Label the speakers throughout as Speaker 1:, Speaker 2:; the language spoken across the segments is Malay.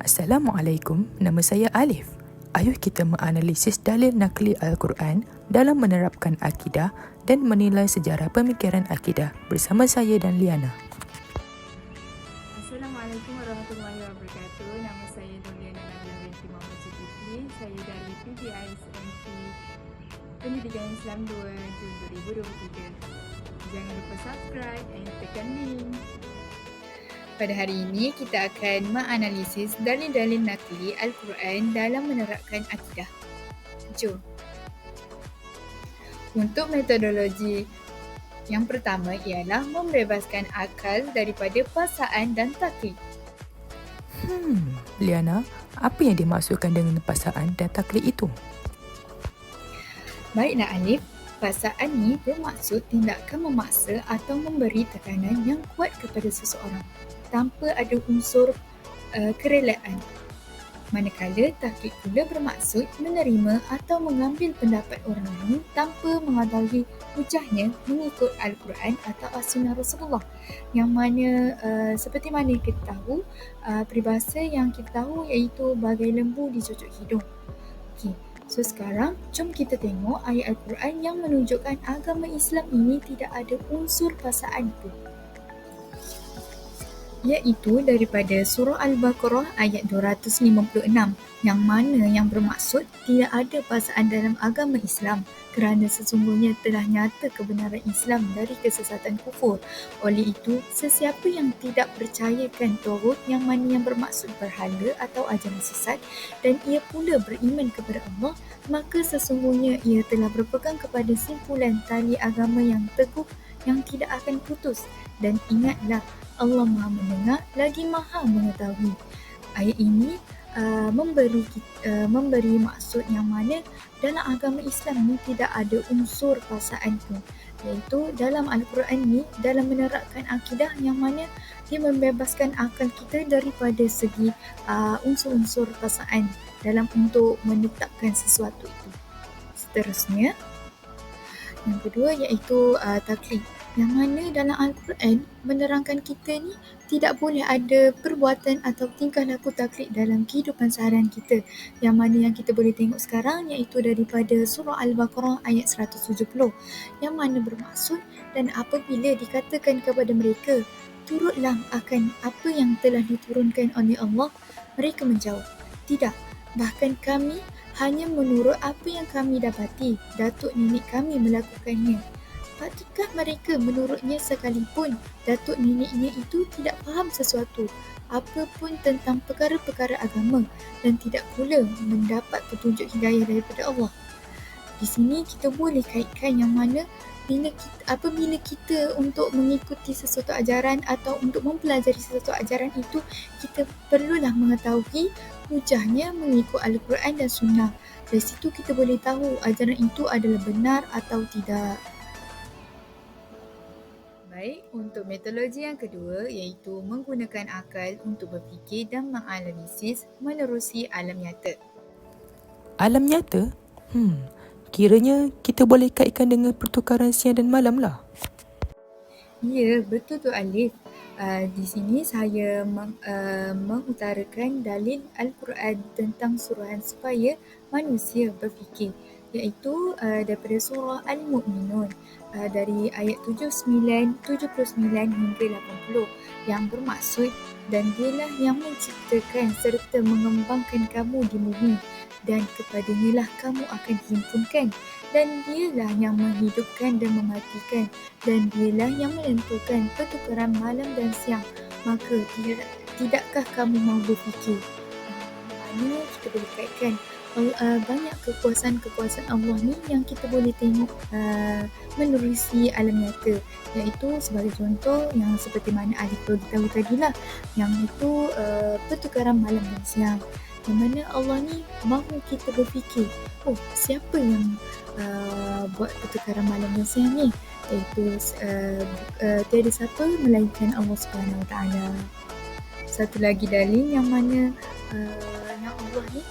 Speaker 1: Assalamualaikum, nama saya Alif. Ayuh kita menganalisis dalil nakli Al-Quran dalam menerapkan akidah dan menilai sejarah pemikiran akidah bersama saya dan Liana.
Speaker 2: Assalamualaikum warahmatullahi wabarakatuh. Nama saya Nurliana Nabila binti Muhammad Zulkifli. Saya dari PGISMP Pendidikan Islam 2 Jun 2023. Jangan lupa subscribe dan tekan link. Pada hari ini, kita akan menganalisis dalil-dalil nakli Al-Quran dalam menerapkan akidah. Jom. Untuk metodologi yang pertama ialah membebaskan akal daripada paksaan dan taklid.
Speaker 1: Liana, apa yang dimaksudkan dengan paksaan dan taklid itu?
Speaker 2: Baiklah Alif, paksaan ni bermaksud tindakan memaksa atau memberi tekanan yang kuat kepada seseorang tanpa ada unsur kerelaan. Manakala taklid pula bermaksud menerima atau mengambil pendapat orang lain tanpa mengetahui hujahnya mengikut Al-Quran atau As-Sunnah Rasulullah, yang mana seperti mana kita tahu, peribahasa yang kita tahu iaitu bagai lembu di cucuk hidung. Okey, so sekarang jom kita tengok ayat Al-Quran yang menunjukkan agama Islam ini tidak ada unsur paksaan pun, iaitu daripada surah Al-Baqarah ayat 256, yang mana yang bermaksud tidak ada paksaan dalam agama Islam kerana sesungguhnya telah nyata kebenaran Islam dari kesesatan kufur. Oleh itu, sesiapa yang tidak percayakan Taurat, yang mana yang bermaksud berhala atau ajaran sesat, dan ia pula beriman kepada Allah, maka sesungguhnya ia telah berpegang kepada simpulan tali agama yang teguh yang tidak akan putus. Dan ingatlah, Allah Maha mendengar lagi Maha mengetahui. Ayat ini memberi maksud yang mana dalam agama Islam ni tidak ada unsur paksaan pun, iaitu dalam Al-Quran ni dalam menerapkan akidah yang mana dia membebaskan akal kita daripada segi unsur-unsur paksaan dalam untuk menetapkan sesuatu itu. Seterusnya, yang kedua iaitu taklid, yang mana dalam Al-Quran menerangkan kita ni tidak boleh ada perbuatan atau tingkah laku taklid dalam kehidupan seharian kita, yang mana yang kita boleh tengok sekarang iaitu daripada surah Al-Baqarah ayat 170, yang mana bermaksud, dan apabila dikatakan kepada mereka, turutlah akan apa yang telah diturunkan oleh Allah, mereka menjawab, tidak, bahkan kami hanya menurut apa yang kami dapati datuk nenek kami melakukannya. Patutkah mereka menurutnya sekalipun datuk neneknya itu tidak faham sesuatu apapun tentang perkara-perkara agama dan tidak pula mendapat petunjuk hidayah daripada Allah? Di sini kita boleh kaitkan yang mana apabila kita untuk mengikuti sesuatu ajaran atau untuk mempelajari sesuatu ajaran itu, kita perlulah mengetahui hujahnya mengikut Al-Quran dan Sunnah. Dari situ kita boleh tahu ajaran itu adalah benar atau tidak. Baik, untuk metodologi yang kedua iaitu menggunakan akal untuk berfikir dan menganalisis menerusi alam nyata.
Speaker 1: Alam nyata? Kiranya kita boleh kaitkan dengan pertukaran siang dan malam lah.
Speaker 2: Ya, betul tu Alif. Di sini saya mengutarakan dalil Al-Quran tentang suruhan supaya manusia berfikir, iaitu daripada surah Al-Mu'minun dari ayat 79 hingga 80, yang bermaksud, dan dialah yang menciptakan serta mengembangkan kamu di bumi, dan kepadanya lah kamu akan dihimpunkan, dan dialah yang menghidupkan dan mematikan, dan dialah yang menentukan pertukaran malam dan siang, maka tidakkah kamu mahu berfikir? Maknanya kita boleh kaitkan banyak kekuasaan Allah ni yang kita boleh tengok menerusi alam nyata, iaitu sebagai contoh yang seperti mana Alif beritahu tadilah, yang itu pertukaran malam dan siang, yang mana Allah ni mahu kita berfikir, siapa yang buat pertukaran malam dan siang ni, iaitu tiada siapa melainkan Allah Subhanahu Wa Taala. Satu lagi dalil yang mana yang Allah ni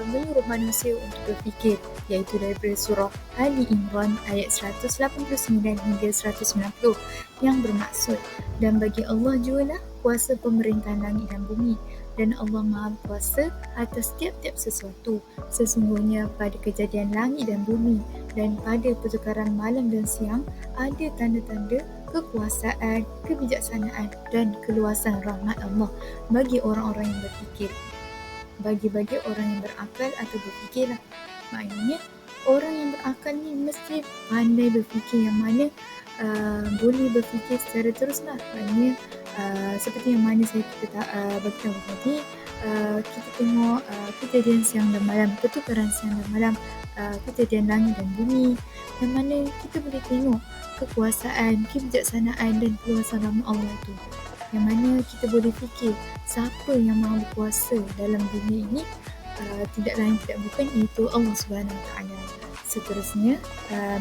Speaker 2: menyuruh manusia untuk berfikir, iaitu daripada surah Ali Imran ayat 189 hingga 190, yang bermaksud, dan bagi Allah jugalah kuasa pemerintahan langit dan bumi, dan Allah Maha Kuasa atas tiap-tiap sesuatu. Sesungguhnya pada kejadian langit dan bumi dan pada pertukaran malam dan siang ada tanda-tanda kekuasaan, kebijaksanaan dan keluasan rahmat Allah bagi orang-orang yang berfikir. Bagi orang yang berakal atau berfikirlah. Maknanya orang yang berakal ni mesti pandai berfikir, yang mana boleh berfikir secara teruslah. Maknanya seperti yang mana saya beritahu tadi, kita tengok kejadian siang dan malam, pertukaran siang dan malam, kejadian langit dan bumi, yang mana kita boleh tengok kekuasaan, kebijaksanaan dan keluasan rahmat Allah itu. Yang mana kita boleh fikir siapa yang maha berkuasa dalam dunia ini, tidak lain tidak bukan iaitu Allah Subhanahu Wa Taala. Seterusnya,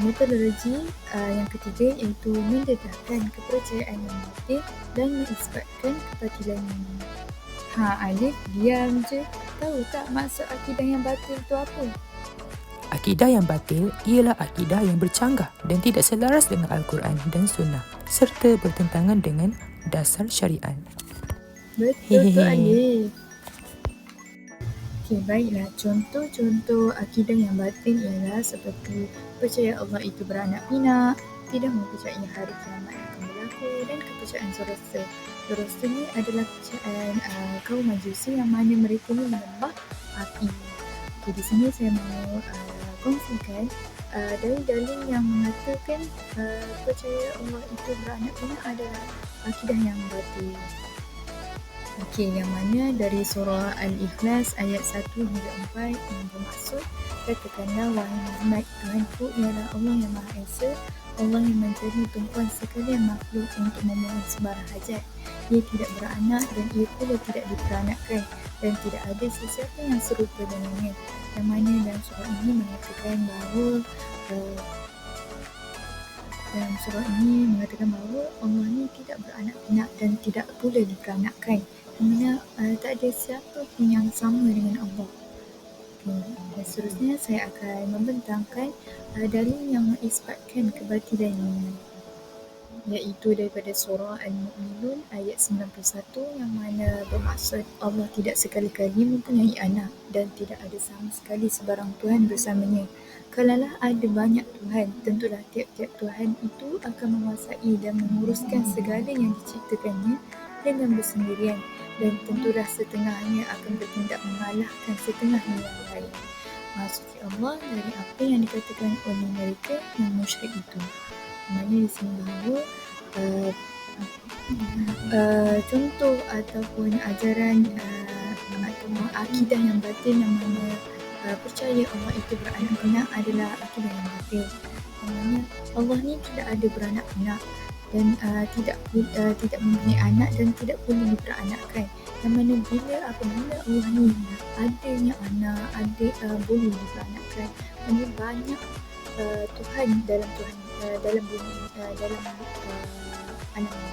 Speaker 2: metodologi yang ketiga iaitu mendedahkan kepercayaan yang batil dan mengisbatkan kebatilan yang benar. Alif, diam je. Tahu tak maksud akidah yang batil itu apa?
Speaker 1: Akidah yang batil ialah akidah yang bercanggah dan tidak selaras dengan Al-Quran dan Sunnah serta bertentangan dengan dasar syariat.
Speaker 2: Betul tu Alif. Okey, baiklah. Contoh-contoh akidah yang batil ialah seperti percaya Allah itu beranak pinak, tidak mempercayai hari kiamat akan berlaku dan kepercayaan Zoroaster. Zoroaster ni adalah kepercayaan kaum Majusi yang mana mereka ni menyembah api. Okey, di sini saya mahu kongsikan dalil-dalil yang mengatakan percaya Allah itu beranak pinak adalah akidah yang batil. Okey, yang mana dari surah Al-Ikhlas ayat 1 hingga 4 yang bermaksud, katakanlah wahai Muhammad, Tuhanku ialah Allah yang Maha Esa, Allah yang menjadi tumpuan sekalian makhluk untuk memenuhi sembarang hajat. Ia tidak beranak dan ia pula tidak diperanakkan dan tidak ada sesiapa yang serupa dengannya. Yang mana dalam surah ini mengatakan bahawa Allah ni tidak beranak pinak dan tidak pula diperanakkan. Kerana tak ada siapa pun yang sama dengan Allah. Dan seterusnya saya akan membentangkan dalil yang mengisbatkan kebatilan ini, iaitu daripada surah Al-Mu'minun ayat 91 yang mana bermaksud Allah tidak sekali-kali mempunyai anak dan tidak ada sama sekali sebarang Tuhan bersamanya. Kalalah ada banyak Tuhan, tentulah tiap-tiap Tuhan itu akan menguasai dan menguruskan segala yang diciptakannya dengan bersendirian, dan tentulah setengahnya akan bertindak mengalahkan setengahnya yang lain. Maksudnya Allah dari apa yang dikatakan oleh mereka yang musyrik itu. Maknanya di sini bahawa contoh ataupun ajaran atau akidah yang batil yang mana percaya Allah itu beranak pinak adalah akidah yang batil. Maknanya Allah ni tidak ada beranak pinak dan tidak mempunyai anak dan tidak boleh diperanakkan. Yang mana apabila Allah ni adanya anak, boleh diperanakkan. Ini banyak Tuhan dalam bumi, dalam alam ini.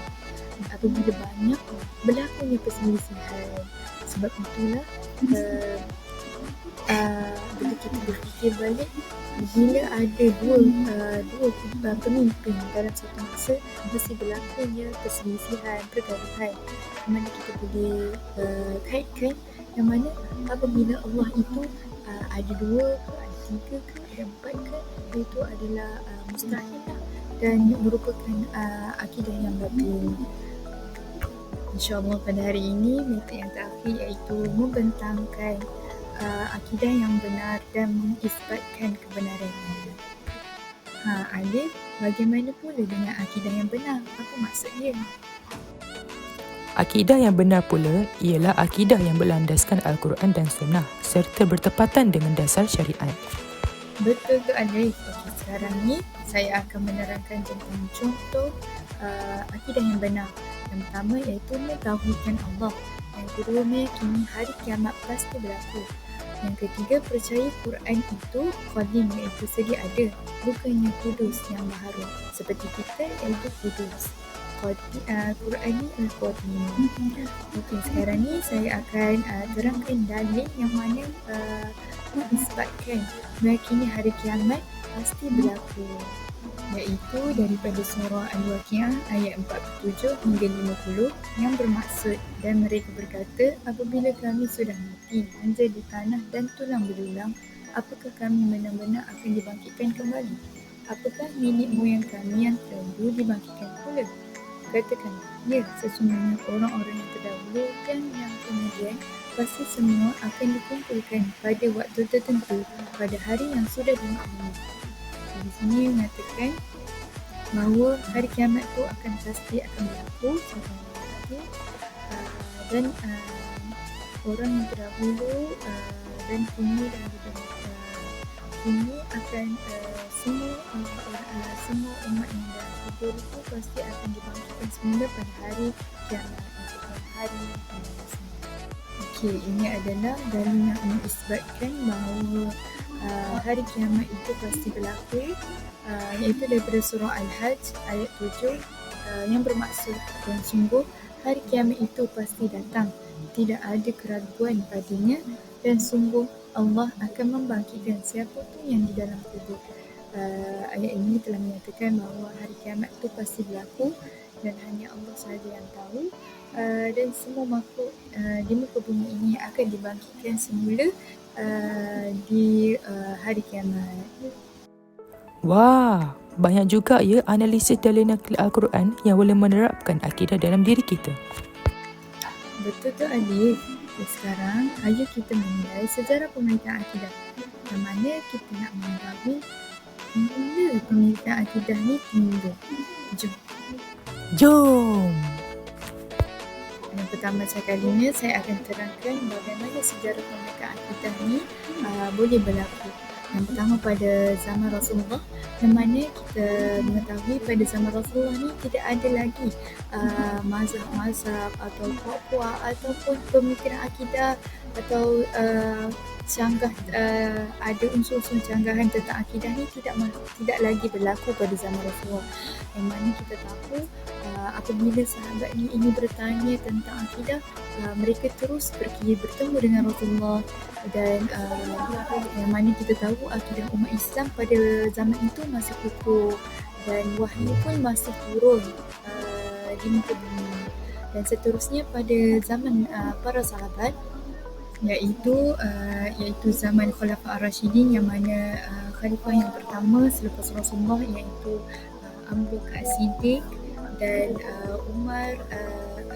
Speaker 2: Apabila banyak berlakunya perselisihan, sebab itulah bila kita berfikir balik, bila ada dua pemimpin dalam satu masa, mesti berlakunya perselisihan, pergaduhan. Mana kita boleh kaitkan yang mana apabila Allah itu ada dua ke, ada tiga ke, ada empat ke, itu adalah mustahil lah dan merupakan akidah yang batil. InsyaAllah pada hari ini metode yang terakhir iaitu membentangkan akidah yang benar dan mengisbatkan kebenarannya. Alif, bagaimana pula dengan akidah yang benar? Apa maksud dia?
Speaker 1: Akidah yang benar pula ialah akidah yang berlandaskan Al-Quran dan Sunnah serta bertepatan dengan dasar syariat.
Speaker 2: Betul tu Alif. Okey, sekarang ni saya akan menerangkan tentang contoh akidah yang benar. Yang pertama iaitu mentauhidkan Allah. Yang kedua, meyakini hari kiamat pasti berlaku. Yang ketiga, percaya Quran itu qadim, iaitu sedia ada, bukannya kudus yang baharu. Seperti kita iaitu kudus. Quran ni al-qadim. Okey, sekarang ni saya akan terangkan dalil yang mana mengisbatkan meyakini hari kiamat pasti berlaku. iaitu daripada surah Al-Waqiah ayat 47 hingga 50 yang bermaksud, dan mereka berkata, apabila kami sudah mati menjadi tanah dan tulang belulang, apakah kami benar-benar akan dibangkitkan kembali? Apakah nenek moyang kami yang terdahulu dibangkitkan pula? Katakanlah, ya, sesungguhnya orang-orang yang terdahulu dan yang kemudian pasti semua akan dikumpulkan pada waktu tertentu pada hari yang sudah dimaklumi. Di sini mengatakan bahawa hari kiamat tu pasti akan berlaku dan orang yang terdahulu dan kini dan juga kini akan semua umat yang dah kubur itu pasti akan dibangkitkan semula pada hari kiamat, pada hari pembalasan. Okey, ini adalah dalil yang mengisbatkan bahawa hari kiamat itu pasti berlaku, iaitu daripada surah Al-Hajj ayat 7 yang bermaksud, dan sungguh hari kiamat itu pasti datang, tidak ada keraguan padanya, dan sungguh Allah akan membangkitkan siapa pun yang di dalam kubur. Ayat ini telah menyatakan bahawa hari kiamat itu pasti berlaku dan hanya Allah sahaja yang tahu, dan semua makhluk di muka bumi ini akan dibangkitkan semula di hari kiamat.
Speaker 1: Wah, banyak juga ya analisis dalil nakli Al-Quran yang boleh menerapkan akidah dalam diri kita.
Speaker 2: Betul tu Alif. Sekarang, ayo kita menilai sejarah pemerintahan akidah. Yang mana kita nak mengetahui bila pemerintahan akidah ni timbul.
Speaker 1: Jom!
Speaker 2: Yang pertama sekalinya, saya akan terangkan bagaimana sejarah pemerintahan akidah ni boleh berlaku. Yang pertama pada zaman Rasulullah, yang mana kita mengetahui pada zaman Rasulullah ni tidak ada lagi mazhab-mazhab atau puak-puak ataupun pemikiran akidah atau ada unsur-unsur canggahan tentang akidah ni tidak lagi berlaku pada zaman Rasulullah. Yang mana kita tahu apabila sahabat ini bertanya tentang akidah, mereka terus pergi bertemu dengan Rasulullah, dan yang mana kita tahu akidah umat Islam pada zaman itu masih kukuh dan wahyu pun masih turun di muka bumi. Dan seterusnya pada zaman para sahabat, iaitu zaman Khulafa Ar-Rashidin, yang mana khalifah yang pertama selepas Rasulullah iaitu Abu Bakar As-Siddiq dan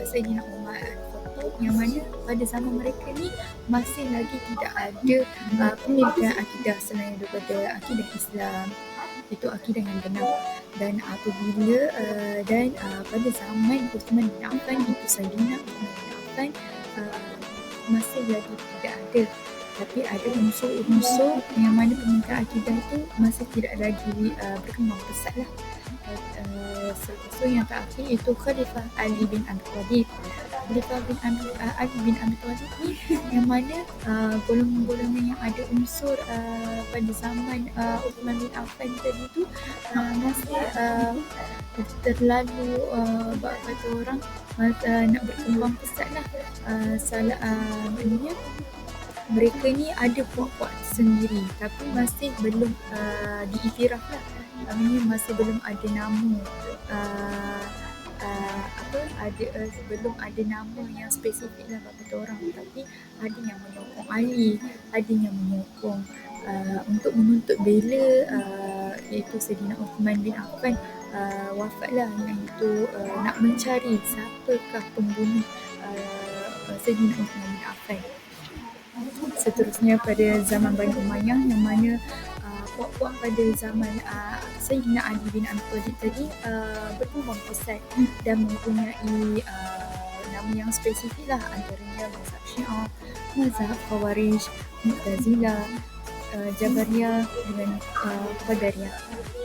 Speaker 2: Sayyidina Umar Al-Khattab, yang mana pada zaman mereka ni masih lagi tidak ada pemilikan akidah selain daripada akidah Islam, itu akidah yang benar. Dan apabila pada zaman Uthman bin Affan, itu Sayyidina Uthman bin Affan masih lagi tidak ada, tapi ada unsur-unsur yang mana pemilikan akidah itu masih tidak lagi berkembang pesat lah. Selepas itu yang terakhir itu Khalifah Ali bin Abi Thalib. Khalifah Ali bin Abi Thalib ni yang mana golongan-golongan yang ada unsur pada zaman Uthman bin Affan tadi tu masih terlalu kata orang nak berkembang pesat lah. Maknanya mereka ni ada puak-puak sendiri tapi masih belum diiktiraf lah. Maknanya masih belum ada nama belum ada nama yang spesifik lah kata orang, tapi ada yang menyokong Ali, ada yang menyokong untuk menuntut bela iaitu Sayyidina Uthman bin Affan wafatlah, iaitu nak mencari siapakah pembunuh Sayyidina Uthman bin Affan. Seterusnya pada zaman Bani Umayyah, yang mana puak-puak pada zaman Sayyidina Ali bin Abi Thalib tadi berkembang pesat dan mempunyai nama yang spesifik lah, antaranya mazhab Syiah, mazhab Khawarij, Mu'tazilah, Jabariyah dengan Qadariyah.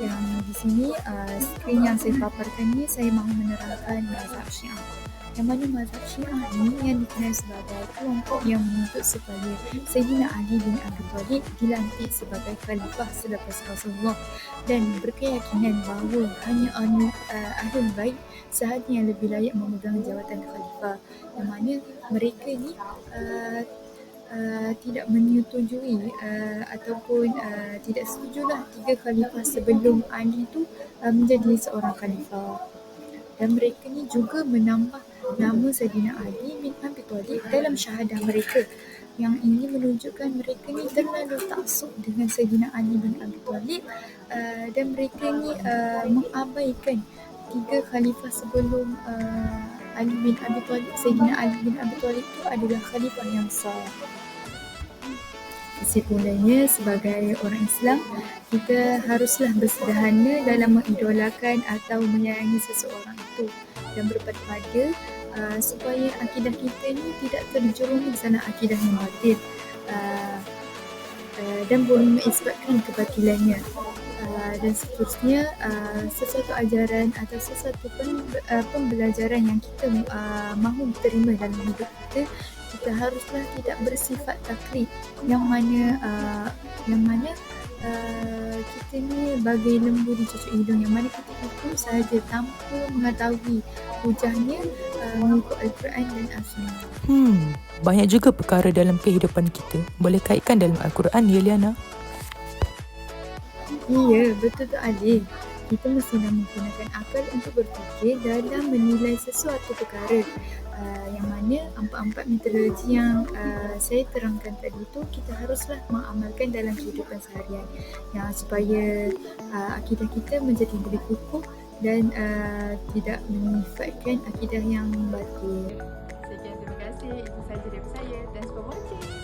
Speaker 2: Yang di sini skrin yang saya paparkan ni, saya mahu menerangkan mazhab Syiah, yang mana mazhab Syiah ni yang dikenal sebagai kelompok yang menuntut supaya Sayyidina Ali bin Abi Thalib dilantik sebagai khalifah selepas Rasulullah, dan berkeyakinan bahawa hanya Ahlul Bait sahaja yang lebih layak memegang jawatan khalifah. Yang mana mereka ni tidak menyetujui ataupun tidak setujulah 3 khalifah sebelum Ali itu menjadi seorang khalifah. Dan mereka ni juga menambah nama Saidina Ali bin Abi Thalib dalam syahadah mereka. Yang ini menunjukkan mereka ni terlalu taksub dengan Saidina Ali bin Abi Thalib dan mereka ni mengabaikan 3 khalifah sebelum Ali bin Abi Thalib. Saidina Ali bin Abi Thalib itu adalah khalifah yang sah. Kesimpulannya, sebagai orang Islam, kita haruslah bersederhana dalam mengidolakan atau menyayangi seseorang itu dan berpada supaya akidah kita ni tidak terjerumus dalam akidah yang batil dan boleh mengisbatkan kebatilannya. Dan seterusnya, sesuatu ajaran atau sesuatu pembelajaran yang kita mahu terima dalam hidup kita, kita haruslah tidak bersifat taklid yang mana kita ni bagai lembu di cucuk hidung, yang mana kita ikut sahaja tanpa mengetahui hujahnya mengikut Al-Quran dan As-Sunnah.
Speaker 1: Banyak juga perkara dalam kehidupan kita boleh kaitkan dalam Al-Quran, ya Liana?
Speaker 2: Ya, betul tu Alif. Kita mestilah menggunakan akal untuk berfikir dalam menilai sesuatu perkara. Yang mana empat-empat metodologi yang saya terangkan tadi tu kita haruslah mengamalkan dalam kehidupan seharian, yang supaya akidah kita menjadi lebih kukuh dan tidak menyifatkan akidah yang batil.
Speaker 3: Sekian, terima kasih. Itu sahaja dari saya. Thanks for watching.